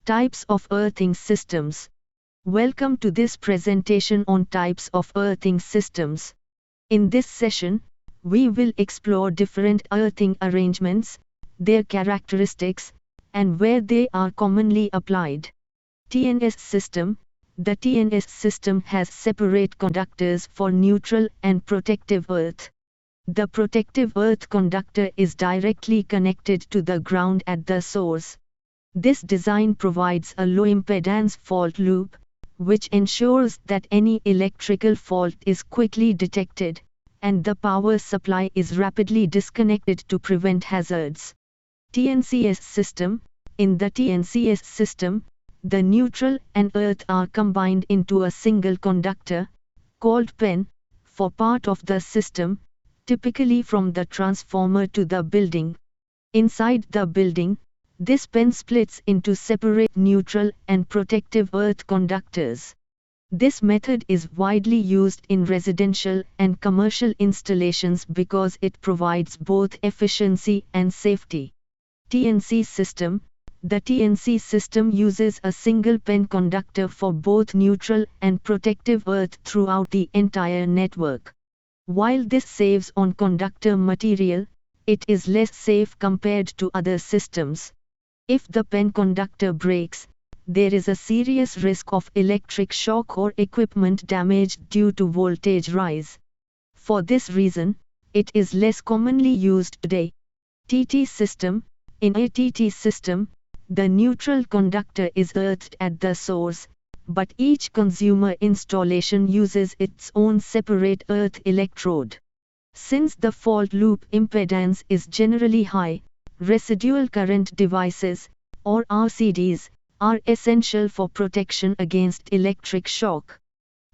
Types of earthing systems. Welcome to this presentation on types of earthing systems. In this session, we will explore different earthing arrangements, their characteristics, and where they are commonly applied. TNS system. The TNS system has separate conductors for neutral and protective earth. The protective earth conductor is directly connected to the ground at the source. This design provides a low-impedance fault loop, which ensures that any electrical fault is quickly detected, and the power supply is rapidly disconnected to prevent hazards. TNCS system. In the TNCS system, the neutral and earth are combined into a single conductor, called PEN, for part of the system, typically from the transformer to the building. Inside the building, this PEN splits into separate neutral and protective earth conductors. This method is widely used in residential and commercial installations because it provides both efficiency and safety. TNC system. The TNC system uses a single PEN conductor for both neutral and protective earth throughout the entire network. While this saves on conductor material, it is less safe compared to other systems. If the PEN conductor breaks, there is a serious risk of electric shock or equipment damage due to voltage rise. For this reason, it is less commonly used today. TT system. In a TT system, the neutral conductor is earthed at the source, but each consumer installation uses its own separate earth electrode. Since the fault loop impedance is generally high, residual current devices, or RCDs, are essential for protection against electric shock.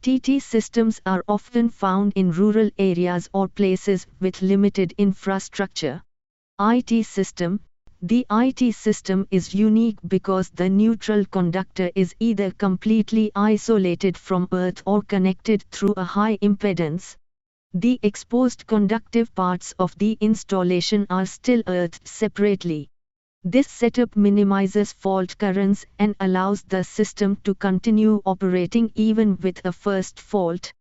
TT systems are often found in rural areas or places with limited infrastructure. IT system. The IT system is unique because the neutral conductor is either completely isolated from earth or connected through a high impedance. The exposed conductive parts of the installation are still earthed separately. This setup minimizes fault currents and allows the system to continue operating even with a first fault.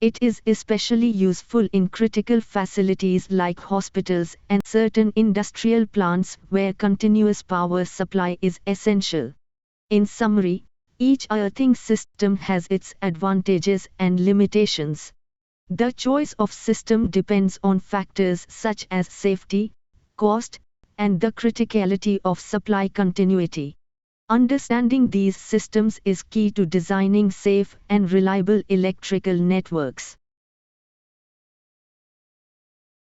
It is especially useful in critical facilities like hospitals and certain industrial plants where continuous power supply is essential. In summary, each earthing system has its advantages and limitations. The choice of system depends on factors such as safety, cost, and the criticality of supply continuity. Understanding these systems is key to designing safe and reliable electrical networks.